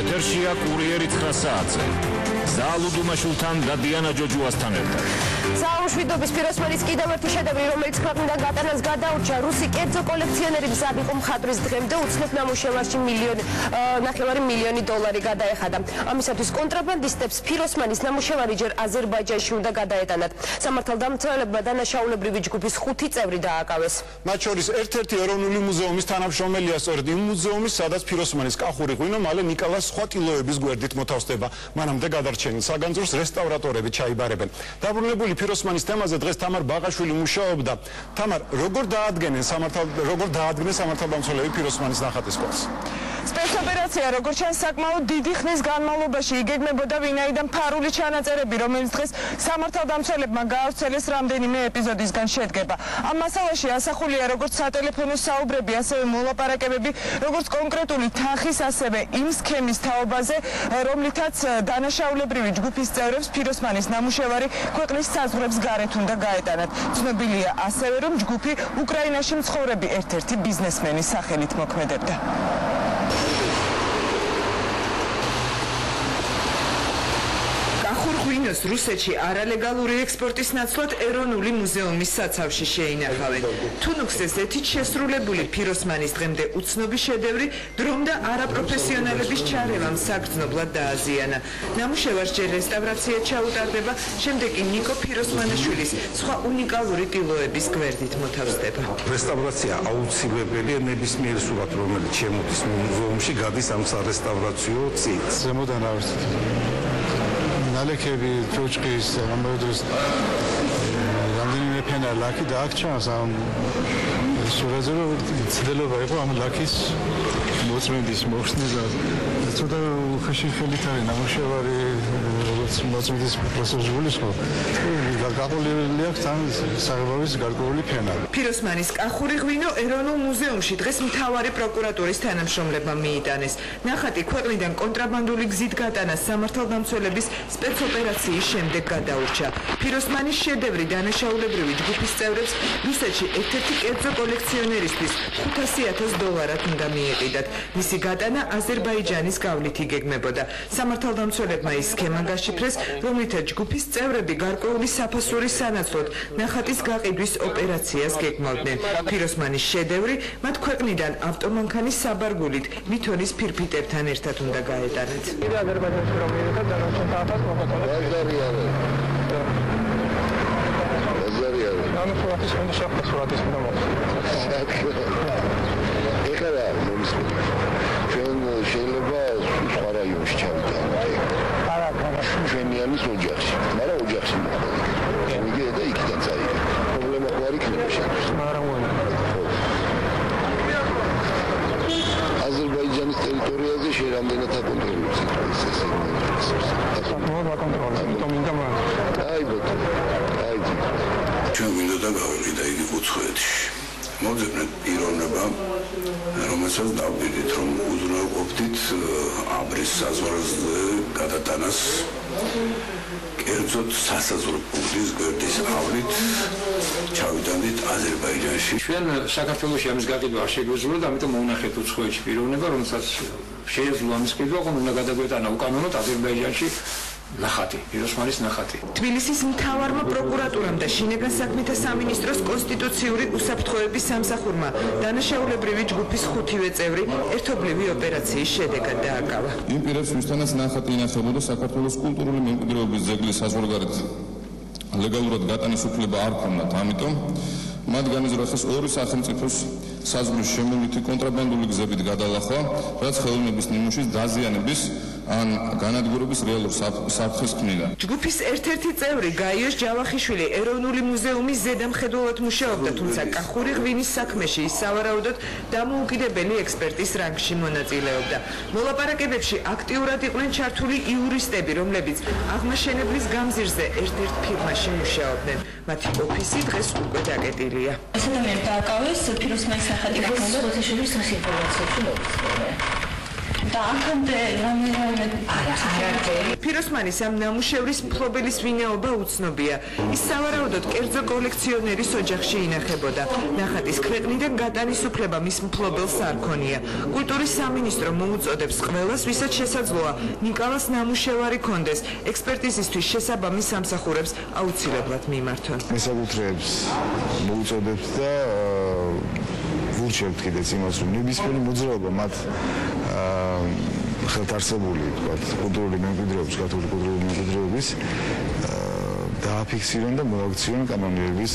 ეთერშია კურიერი 9 საათზე. ზალუ დუმაშულთან და დიანა ჯოჯუასთან ერთად. საუშვიდობის პიროსმანის კიდევ ერთი შედევრი, რომელიც ქვეყნიდან გატანას გადაურჩა, რუსი კერძო კოლექციონერი მზად იყო მხატვრის დღემდე უცნობ ნამუშევარში $1.5 მილიონი გადაეხადა. ამისათვის კონტრაბანდისტებს პიროსმანის ნამუშევარი ჯერ აზერბაიჯანში უნდა გადაეტანათ. სამართალდამცველებმა დანაშაულებრივი ჯგუფის 5 წევრი დააკავეს. მათ შორის ერთ-ერთი ეროვნული მუზეუმის თანამშრომელია სწორედ იმ მუზეუმის, სადაც პიროსმანის კახური ღვინო მალე ნიკოლას სხვა ტილოების გვერდით მოთავსდება. მანამდე გადარჩენილ საგანძურს რესტავრატორები ჩაიბარებენ. დაბრუნებული პიროსმანის თემაზე დღეს თამარ ბაღაშვილი მუშაობდა. თამარ, როგორ დაადგენენ სამართალდამცველები პიროსმანის ნახატის კვალს? სპეცოპერაცია, როგორც ჩანს, საკმაოდ დიდი ხნის განმავლობაში იგეგმებოდა, ვინაიდან ფარული ჩანაწერები, რომელიც დღეს სამართალდამცველებმა გაავრცელეს, რამდენიმე ეპიზოდისგან შედგება. ამ მასალაში ასახულია როგორც სატელეფონო საუბრები, ასევე მოლაპარაკებები, როგორც კონკრეტული თანხის, ასევე იმ სქემის თაობაზე, რომლითაც დანაშაულებრივი ჯგუფის წევრებს პიროსმანის ნამუშევარი ქვეყნის საზღვრებს გარეთ უნდა გაეტანათ. ცნობილია ასევე, რომ ჯგუფი უკრაინაში მცხოვრები ერთ-ერთი ბიზნესმენის სახელით მოქმედებდა. ღვინოს რუსეთში არალეგალური ექსპორტის ნაცვლად ეროვნული მუზეუმის საცავში შეინახავენ. თუნუქზე ზეთით შესრულებული პიროსმანის დღემდე უცნობი შედევრი დრომ და არაპროფესიონალების ჩარევამ საგრძნობლად დააზიანა. ნამუშევარს ჯერ რესტავრაცია ჩაუტარდება, შემდეგ კი ნიკო პიროსმანაშვილის სხვა უნიკალური ტილოების გვერდით მოთავსდება. რესტავრაცია აუცილებელია, ნებისმიერ სურათ, რომელიც შემოდის მუზეუმში, გადის ამ სარესტავრაციო წიგნს. ზემოდან ავსეთ. ნალექები, ჯოჭყის, ამავე დროს რამდენიმე ფენა ლაკი და აქ ჩანს ამ სურათზე, რომ ცდილობა იყო ამ ლაკის მოწმენდის მოხსნის და ცოტა უხეში ხელით არის ნამუშევარი, როგორც მოწმენდის პროცესში გულისხმობ. გაყოლილი აქვს თან საღებავის გარკვეული ფენა. პიროსმანის კახური ღვინო ეროვნულ მუზეუმში დღეს მთავარი პროკურატურის თანამშრომლებმა მიიტანეს. ნახატი ქვეყნიდან კონტრაბანდული გზით გატანას სამართალდამცველების სპეცოპერაციის შემდეგ გადაურჩა. პიროსმანის შედევრი დანაშაულებრივი ჯგუფის წევრებს რუსეთში ერთ-ერთი კერძო კოლექციონერისთვის $500,000 უნდა მიეყიდათ. მისი გატანა აზერბაიჯანის გავლით იგეგმებოდა. სამართალდამცველებმა ის სქემა გაშიფრეს, რომლითაც ჯგუფის წევრები გარკვეული საფასურის სანაცვლოდ ნახატის გაყიდვის ოპერაციას გეგმავდნენ. პიროსმანის შედევრი მათ ქვეყნიდან ავტომანქანის საბარგულით ლითონის ფირფიტებთან ერთად უნდა გაეტანათ. შეიძლება სხვა რაიონში ჩავიდეთ. ჩვენიანის ოჯახში, მაგრამ ოჯახში მოხდა. მიგე და იქიდან წაიღე. პრობლემა ხო არ იქნება შეგვიძლია. აზერბაიჯანის ტერიტორიაზე რამდენად აკონტროლებს ეს აი ბატონო. ჩვენ მინდოდა გავიყიდა იგი უცხოეთში. მოგძებნეთ პიროვნება, რომელსაც დავდიდით, რომ უზრუნველყოფდით აბრის საზღვარზე გადატანას კერძოდ სასაზღვრო პუნქტის გვერდის ავლით ჩავიტანდით აზერბაიჯანში. ჩვენ საქართველოში ამის გაყიდვა არ შეგვეძლოთ, ამიტომ მოვნახეთ უცხოეთში პიროვნება, რომელსაც შეეძლო ამის ყიდვა, უნდა გადაგვეტანა უკანონოდ აზერბაიჯანში ნახატი, პიროსმანის ნახატი. თბილისის მთავარმა პროკურატურამ და შინაგან საქმეთა სამინისტროს კონსტიტუციური უსაფრთხოების სამსახურმა დანაშაულებრივი ჯგუფის 5 წევრი ერთობლივი ოპერაციის შედეგად დააკავა. იმ პირებს, ვისთანაც ნახატი ინახებოდა საქართველოს კულტურული მემკვიდრეობის ძეგლის საზღვარგარეთ ლეგალურად გატანის უფლება არ ქონდათ, ამიტომ მათ განიზრახეს ორი სახელმწიფოს საზღვრის შემოვლითი კონტრაბანდული გზებით გადალახვა, რაც ხელოვნების ნიმუშის დაზიანების ან განადგურების რეალურ საფრთხეს ქმნიდა. ჯგუფის ერთ-ერთი წევრი გაიოს ჯავახიშვილი ეროვნული მუზეუმის ზედამხედველად მუშაობდა, თუმცა კახური ღვინის საქმეში ის სავარაუდოდ დამოუკიდებელი ექსპერტის რანგში მონაწილეობდა. მოლაპარაკებებში აქტიურად იყვნენ ჩართული იურისტები, რომლებიც აღმაშენებლის გამზირზე ერთ-ერთ ფირმაში მუშაობდნენ. მათი ოფისი დღეს უკვე დაკეტილია. ადამიანს დააკავეს პიროსმანის ნახატი გახდა. და აქამდე რამე ფიროსმანის ამ ნამუშევრის მფლობელის ვინაობა უცნობია. ის სავარაუდოდ კერძო კოლექციონერის ოჯახში ინახებოდა. ნახატის ქვეყნიდან გატანის უფლება მის მფლობელს არ ქონია. კულტურის სამინისტრო მოუწოდებს ყველას, ვისაც შესაძლოა ნიკალას ნამუშევარი კონდეს, ექსპერტიზისთვის შესაბამის სამსახურებს აუცილებლად მიმართონ. მესაკუთრეებს მოუწოდებს და ვურჩევთ კიდეც იმას, რომ ნებისმიერი მოძრაობა მათ ხელთარსებული, თქვათ, კულტურული მემკვიდრეობის, კათოლიკური კულტურული მემკვიდრეობის დააფიქსირონ და მოაქციონ კანონიერების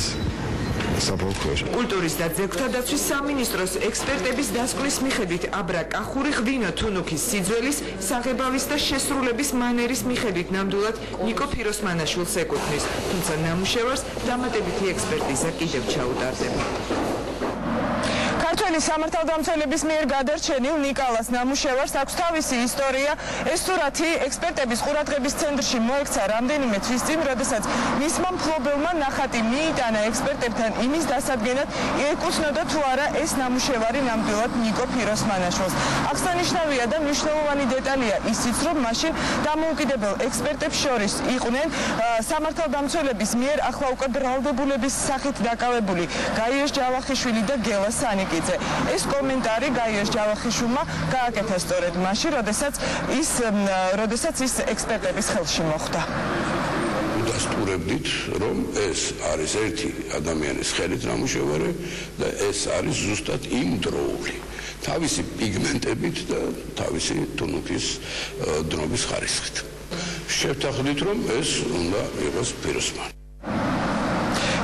საფუძვლის ქვეშ. კულტურის და ძეგლთა დაცვის სამინისტროს ექსპერტების დასკვნის მიხედვით აბრა კახური ღვინო თუნუქის სიძველის, საღებავის და შესრულების მანერის მიხედვით ნამდვილად ნიკო ფიროსმანაშვილს ეკუთვნის, თუმცა ნამუშევარს დამატებითი ექსპერტიზა კიდევ ჩაუტარდება. ქართველი სამართალდამცველების მიერ გადარჩენილ ნიკალას ნამუშევარს აქვს თავისი ისტორია. ეს სურათი ექსპერტების ყურადღების ცენტრში მოექცა რამდენიმე თვის წინ, როდესაც მისმა მფლობელმა ნახატი მიიტანა ექსპერტებთან იმის დასადგენად, ეკუთვნოდა თუ არა ეს ნამუშევარი ნამდვილად ნიკო ფიროსმანაშვილს. აღსანიშნავია და მნიშვნელოვანი დეტალია ისიც, რომ მაშინ დამოუკიდებელ ექსპერტებს შორის იყვნენ სამართალდამცველების მიერ ახლა უკვე ბრალდებულების სახით დაკავებული გაიოშ ჯავახიშვილი და გელა სანიკიძე. ეს კომენტარი გაიოშ ჯავახიშვილმა გააკეთა სწორედ მაშინ, როდესაც ის ექსპერტების ხელში მოხვდა. დასტურებდით, რომ ეს არის ერთი ადამიანის ხელით ნამუშევარი და ეს არის ზუსტად იმ დროული, თავისი პიგმენტებით და თავისი თუნუქის დნობის ხარისხით. შევთანხმდით, რომ ეს უნდა იყოს ფიროსმანი.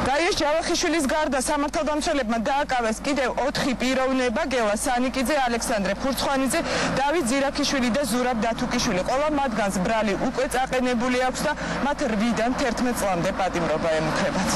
გაიოშ ჯავახიშვილის გარდა სამართალდამცველებმა დააკავეს კიდევ 4 პიროვნება: გელა სანიკიძე, ალექსანდრე ფურცხვანიძე, დავით ზირაქიშვილი და ზურაბ დათუკიშვილი. ყველა მათგანს ბრალი უკვე წაყენებული აქვს და მათ 8-დან 11 წლამდე პატიმრობა ემუქრებათ.